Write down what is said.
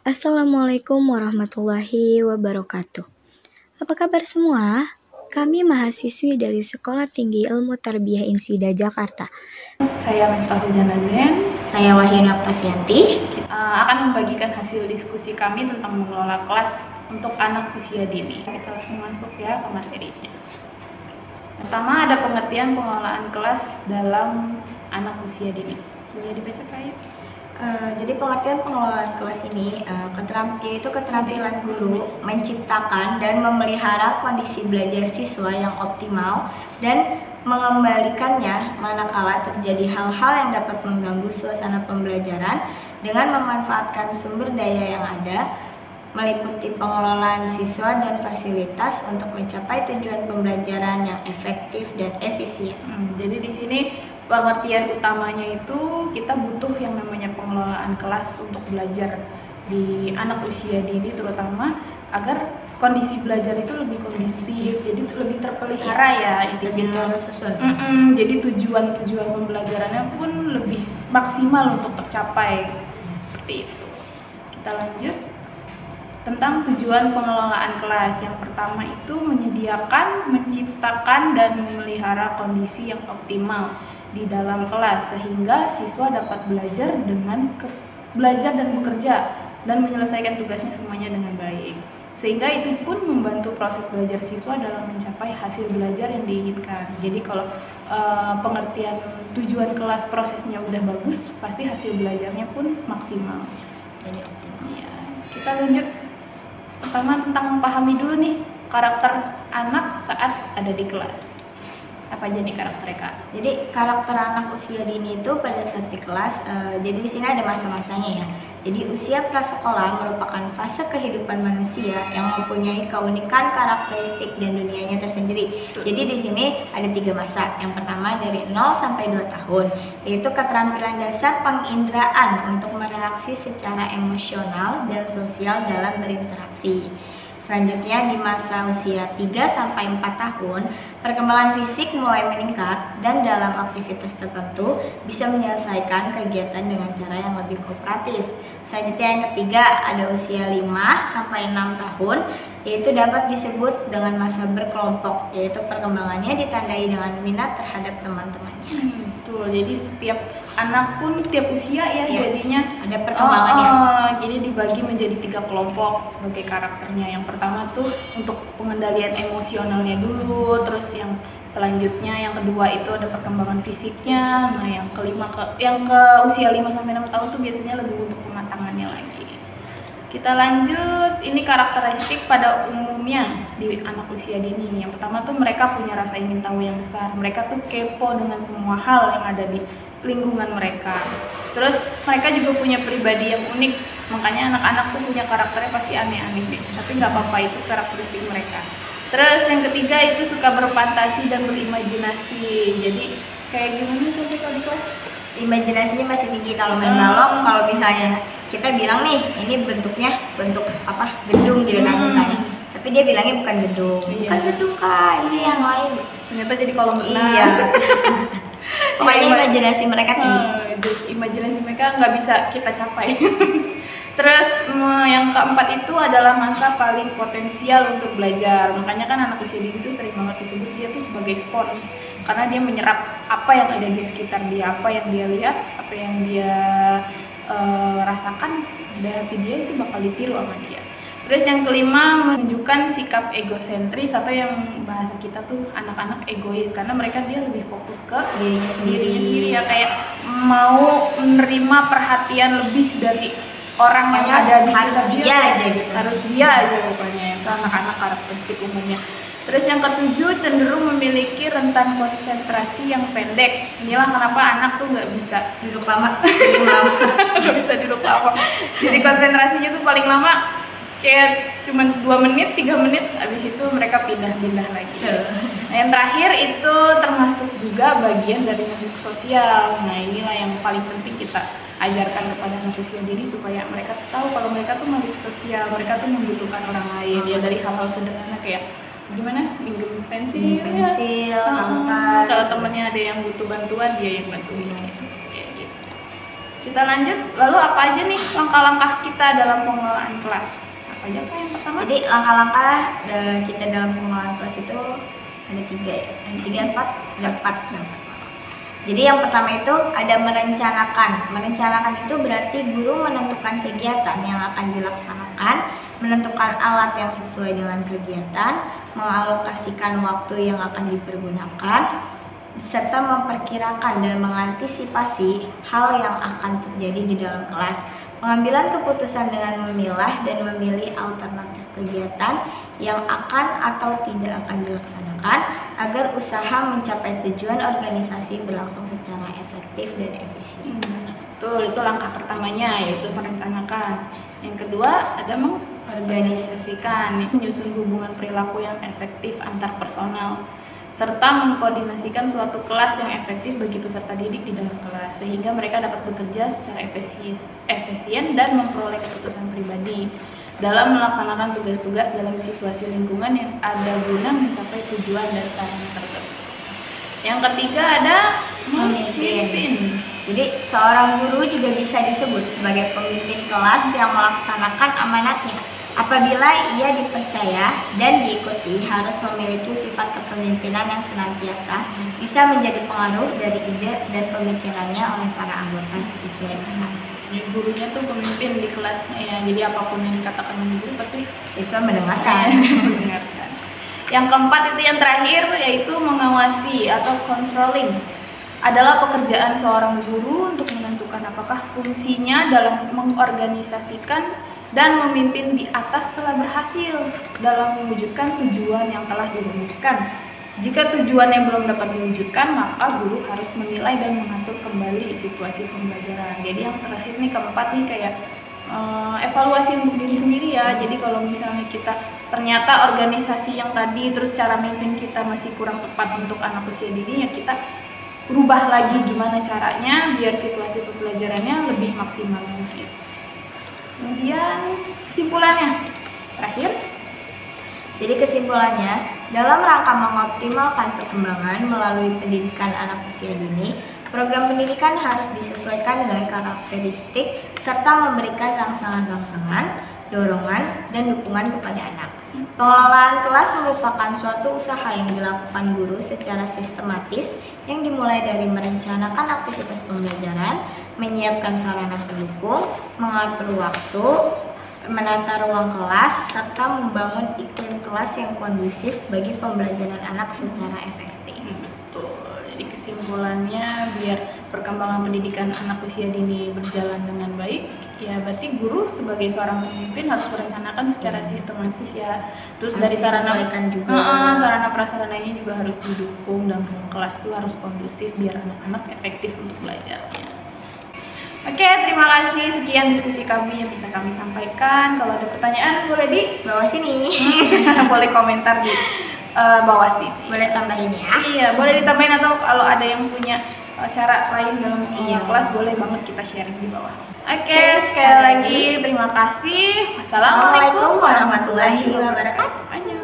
Assalamualaikum warahmatullahi wabarakatuh. Apa kabar semua? Kami mahasiswi dari Sekolah Tinggi Ilmu Tarbiyah Insida Jakarta. Saya Miftahul Janazen. Saya Wahyuna Oktavianti. Akan membagikan hasil diskusi kami tentang mengelola kelas untuk anak usia dini. Kita langsung masuk ya ke materinya. Pertama ada pengertian pengelolaan kelas dalam anak usia dini. Boleh dibaca Kak ya? Jadi pengertian pengelolaan kelas ini yaitu keterampilan guru menciptakan dan memelihara kondisi belajar siswa yang optimal dan mengembalikannya manakala terjadi hal-hal yang dapat mengganggu suasana pembelajaran dengan memanfaatkan sumber daya yang ada, meliputi pengelolaan siswa dan fasilitas untuk mencapai tujuan pembelajaran yang efektif dan efisien. Jadi di sini pengertian utamanya itu kita butuh yang namanya pengelolaan kelas untuk belajar di anak usia dini, terutama agar kondisi belajar itu lebih kondisif, jadi lebih terpelihara ya, lebih tersusun. Jadi tujuan pembelajarannya pun lebih maksimal untuk tercapai, seperti itu. Kita lanjut tentang tujuan pengelolaan kelas. Yang pertama itu menyediakan, menciptakan, dan memelihara kondisi yang optimal di dalam kelas sehingga siswa dapat belajar dan bekerja dan menyelesaikan tugasnya semuanya dengan baik, sehingga itu pun membantu proses belajar siswa dalam mencapai hasil belajar yang diinginkan. Jadi kalau pengertian tujuan kelas prosesnya udah bagus, pasti hasil belajarnya pun maksimal. Jadi optimal. Ya, kita lanjut. Pertama tentang memahami dulu nih karakter anak saat ada di kelas. Apa aja nih karakter mereka? Jadi karakter anak usia dini itu pada saat di kelas, jadi di sini ada masa-masanya ya. Jadi usia prasekolah merupakan fase kehidupan manusia yang mempunyai keunikan, karakteristik dan dunianya tersendiri. Jadi di sini ada 3 masa. Yang pertama dari 0 sampai 2 tahun, yaitu keterampilan dasar penginderaan untuk mereaksi secara emosional dan sosial dalam berinteraksi. Selanjutnya di masa usia 3 sampai 4 tahun, perkembangan fisik mulai meningkat dan dalam aktivitas tertentu bisa menyelesaikan kegiatan dengan cara yang lebih kooperatif. Selanjutnya yang ketiga ada usia 5 sampai 6 tahun, yaitu dapat disebut dengan masa berkelompok, yaitu perkembangannya ditandai dengan minat terhadap teman-temannya. Betul, jadi setiap anak pun setiap usia ya jadinya ada perkembangannya. Jadi dibagi menjadi 3 kelompok sebagai karakternya. Yang pertama tuh untuk pengendalian emosionalnya dulu, terus yang selanjutnya yang kedua itu ada perkembangan fisiknya. Nah, yang ke usia 5 sampai 6 tahun tuh biasanya lebih untuk pematangannya lagi. Kita lanjut, ini karakteristik pada umumnya di anak usia dini. Yang pertama tuh mereka punya rasa ingin tahu yang besar. Mereka tuh kepo dengan semua hal yang ada di lingkungan mereka. Terus mereka juga punya pribadi yang unik. Makanya anak-anak tuh punya karakternya pasti aneh-aneh deh. Tapi nggak apa-apa, itu karakteristik mereka. Terus yang ketiga itu suka berfantasi dan berimajinasi. Jadi kayak gimana tuh kalau di kelas? Imajinasinya masih tinggi kalau main balok. Kalau misalnya kita bilang nih ini bentuknya bentuk apa, gedung gitu kan misalnya, tapi dia bilangnya bukan gedung. Bukan gedung Kak, ini yang lain. Ternyata jadi kolam renang. Iya. Pokoknya imajinasi mereka tinggi. Imajinasi mereka nggak bisa kita capai. Terus yang keempat itu adalah masa paling potensial untuk belajar. Makanya kan anak usia dini itu sering banget disebut dia tuh sebagai spons, karena dia menyerap apa yang ada di sekitar dia, apa yang dia lihat, apa yang dia rasakan, dari hati dia itu bakal ditiru sama dia. Terus yang kelima menunjukkan sikap egosentris, atau yang bahasa kita tuh anak-anak egois, karena dia lebih fokus ke dirinya sendiri ya, kayak mau menerima perhatian lebih dari orang yang ada di sekitar dia aja gitu. Harus dia aja pokoknya, itu anak-anak karakteristik umumnya. Terus yang ketujuh cenderung memiliki rentan konsentrasi yang pendek. Inilah kenapa anak tuh nggak bisa Duduk lama. nggak bisa duduk lama. Jadi konsentrasinya tuh paling lama kayak cuma 2 menit, 3 menit, habis itu mereka pindah-pindah lagi. Nah, yang terakhir itu termasuk juga bagian dari makhluk sosial. Nah, inilah yang paling penting kita ajarkan kepada anak usia dini supaya mereka tahu kalau mereka tuh makhluk sosial, mereka tuh membutuhkan orang lain. Ya dari hal-hal sederhana kayak gimana minjem pensil, antar. Kalau temennya ada yang butuh bantuan, dia yang bantuin gitu. Kita lanjut, lalu apa aja nih langkah-langkah kita dalam pengelolaan kelas? Apa aja Kak yang pertama? Jadi langkah-langkah kita dalam pengelolaan kelas itu ada 3 ya, ada 4. Jadi yang pertama itu ada merencanakan. Merencanakan itu berarti guru menentukan kegiatan yang akan dilaksanakan, menentukan alat yang sesuai dengan kegiatan, mengalokasikan waktu yang akan dipergunakan, serta memperkirakan dan mengantisipasi hal yang akan terjadi di dalam kelas. Pengambilan keputusan dengan memilah dan memilih alternatif kegiatan yang akan atau tidak akan dilaksanakan agar usaha mencapai tujuan organisasi berlangsung secara efektif dan efisien. Betul, itu langkah pertamanya, yaitu merencanakan. Yang kedua ada mengorganisasikan, menyusun hubungan perilaku yang efektif antar personal, serta mengkoordinasikan suatu kelas yang efektif bagi peserta didik di dalam kelas, sehingga mereka dapat bekerja secara efisien dan memperoleh keputusan pribadi dalam melaksanakan tugas-tugas dalam situasi lingkungan yang ada guna mencapai tujuan dan sarana tertentu. Yang ketiga ada memimpin. Jadi seorang guru juga bisa disebut sebagai pemimpin kelas yang melaksanakan amanatnya. Apabila ia dipercaya dan diikuti, harus memiliki sifat kepemimpinan yang senantiasa bisa menjadi pengaruh dari ide dan pemikirannya oleh para anggota siswa kelas. Gurunya tuh pemimpin di kelasnya ya, jadi apapun yang dikatakan guru pasti Siswa mendengarkan. Yang keempat itu yang terakhir, yaitu mengawasi atau controlling. Adalah pekerjaan seorang guru untuk menentukan apakah fungsinya dalam mengorganisasikan dan memimpin di atas telah berhasil dalam mewujudkan tujuan yang telah dirumuskan. Jika tujuan yang belum dapat diwujudkan, maka guru harus menilai dan mengatur kembali situasi pembelajaran. Jadi yang terakhir nih, keempat nih, kayak evaluasi untuk diri sendiri ya. Jadi kalau misalnya kita ternyata organisasi yang tadi, terus cara memimpin kita masih kurang tepat untuk anak usia dini, ya kita rubah lagi gimana caranya biar situasi pembelajarannya lebih maksimal lagi. Kemudian kesimpulannya terakhir. Jadi kesimpulannya, dalam rangka mengoptimalkan perkembangan melalui pendidikan anak usia dini, program pendidikan harus disesuaikan dengan karakteristik serta memberikan rangsangan-rangsangan, dorongan, dan dukungan kepada anak. Pengelolaan kelas merupakan suatu usaha yang dilakukan guru secara sistematis yang dimulai dari merencanakan aktivitas pembelajaran, menyiapkan sarana pendukung, mengatur waktu, menata ruang kelas, serta membangun iklim kelas yang kondusif bagi pembelajaran anak secara efektif. Betul. Jadi kesimpulannya, biar perkembangan pendidikan anak usia dini berjalan dengan baik, ya berarti guru sebagai seorang pemimpin harus merencanakan secara sistematis ya. Terus Harus dari sarana juga. sarana prasarananya juga harus didukung, dan kelas itu harus kondusif biar anak-anak efektif untuk belajarnya. Oke, terima kasih. Sekian diskusi kami yang bisa kami sampaikan. Kalau ada pertanyaan boleh di Bawah sini. boleh komentar di bawah sini. Boleh tambahin ya. Iya, boleh ditambahin, atau kalau ada yang punya cara lain dalam kelas, boleh banget kita sharing di bawah. Oke, sekali lagi terima kasih. Wassalamualaikum warahmatullahi wabarakatuh.